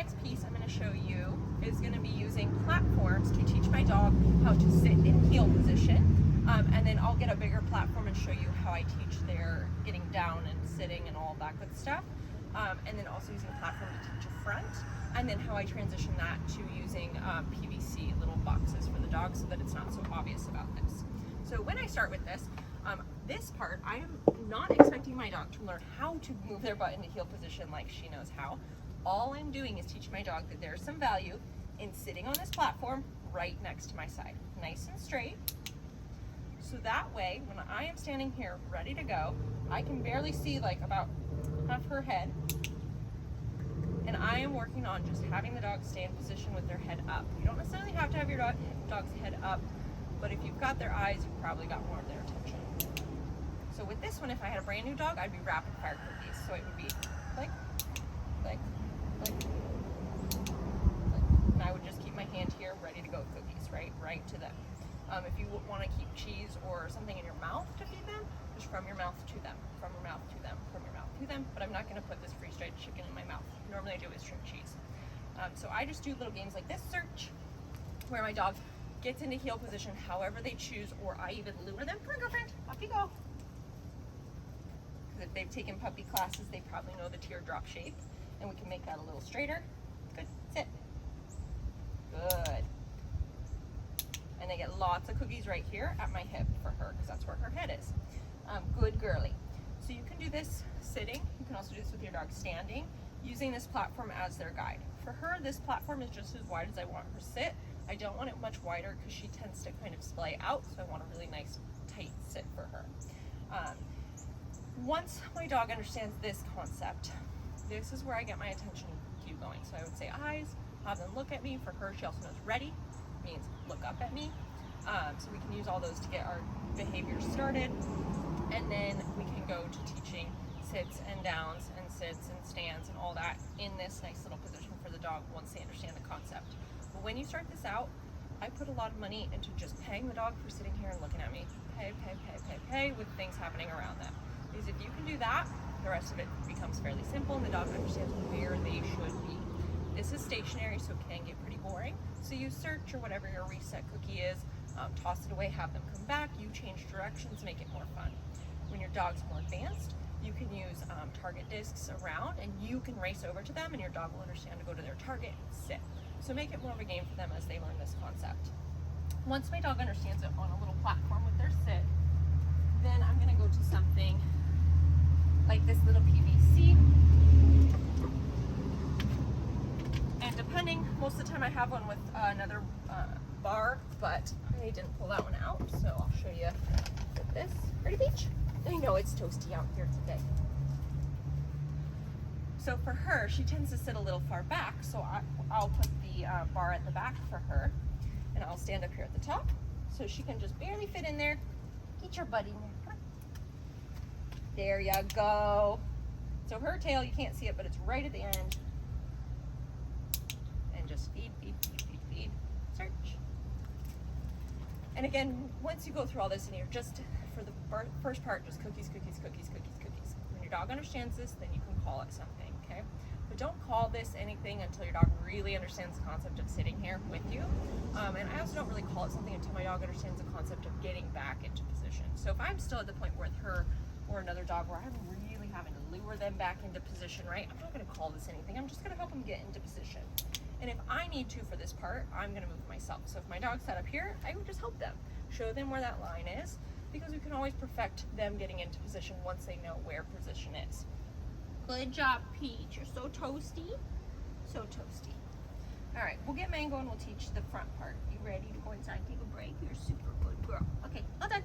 next piece I'm going to show you is going to be using platforms to teach my dog how to sit in heel position. And then I'll get a bigger platform and show you how I teach their getting down and sitting and all that good stuff. And then also using a platform to teach a front, and then how I transition that to using PVC little boxes for the dog so that it's not so obvious about this. So when I start with this, this part, I am not expecting my dog to learn how to move their butt into heel position like she knows how. All I'm doing is teaching my dog that there's some value in sitting on this platform right next to my side, nice and straight. So that way, when I am standing here ready to go, I can barely see like about half her head. And I am working on just having the dog stay in position with their head up. You don't necessarily have to have your dog's head up, but if you've got their eyes, you've probably got more of their attention. So with this one, if I had a brand new dog, I'd be rapid fire cookies. So it would be like, and I would just keep my hand here ready to go cookies, right to them. If you want to keep cheese or something in your mouth to feed them, just from your mouth to them, from your mouth to them, from your mouth to them. But I'm not going to put this freeze-dried chicken in my mouth. Normally I do is shrimp cheese. So I just do little games like this, search, where my dog gets into heel position however they choose, or I even lure them. Come on, girlfriend, off you go. Because if they've taken puppy classes, they probably know the teardrop shape, and we can make that a little straighter. Good, sit. Good. And they get lots of cookies right here at my hip for her, because that's where her head is. Good girly. So you can do this sitting. You can also do this with your dog standing, using this platform as their guide. For her, this platform is just as wide as I want her to sit. I don't want it much wider because she tends to kind of splay out, so I want a really nice tight sit for her. Once my dog understands this concept, this is where I get my attention cue going. So I would say eyes, have them look at me. For her, she also knows ready means look up at me. So we can use all those to get our behaviors started, and then we can go to teaching sits and downs and sits and stands and all that in this nice little position for the dog once they understand the concept. But when you start this out, I put a lot of money into just paying the dog for sitting here and looking at me. Pay with things happening around them. Because if you can do that, the rest of it becomes fairly simple and the dog understands where they should be. This is stationary, so it can get pretty boring. So you search or whatever your reset cookie is, toss it away, have them come back, you change directions, make it more fun. When your dog's more advanced, you can use target discs around and you can race over to them and your dog will understand to go to their target and sit. So make it more of a game for them as they learn this concept. Once my dog understands it on a little platform with their sit, then I'm gonna go to something like this little PVC. And depending, most of the time I have one with another bar, but I didn't pull that one out, so I'll show you with this. Ready, Peach? I know it's toasty out here today. So for her, she tends to sit a little far back, so I'll put the bar at the back for her, and I'll stand up here at the top, so she can just barely fit in there. Get your butt in there. Come on. There you go. So her tail, you can't see it, but it's right at the end. And just feed. Search. And again, once you go through all this and you're just, for the first part, just cookies. When your dog understands this, then you can call it something, okay? But don't call this anything until your dog really understands the concept of sitting here with you. And I also don't really call it something until my dog understands the concept of getting back into position. So if I'm still at the point with her or another dog where I'm really having to lure them back into position, right? I'm not gonna call this anything. I'm just gonna help them get into position. And if I need to for this part, I'm gonna move myself. So if my dog's set up here, I would just help them. Show them where that line is, because we can always perfect them getting into position once they know where position is. Good job, Peach. You're so toasty. So toasty. All right, we'll get Mango and we'll teach the front part. You ready to go inside and take a break? You're a super good girl. Okay, all done.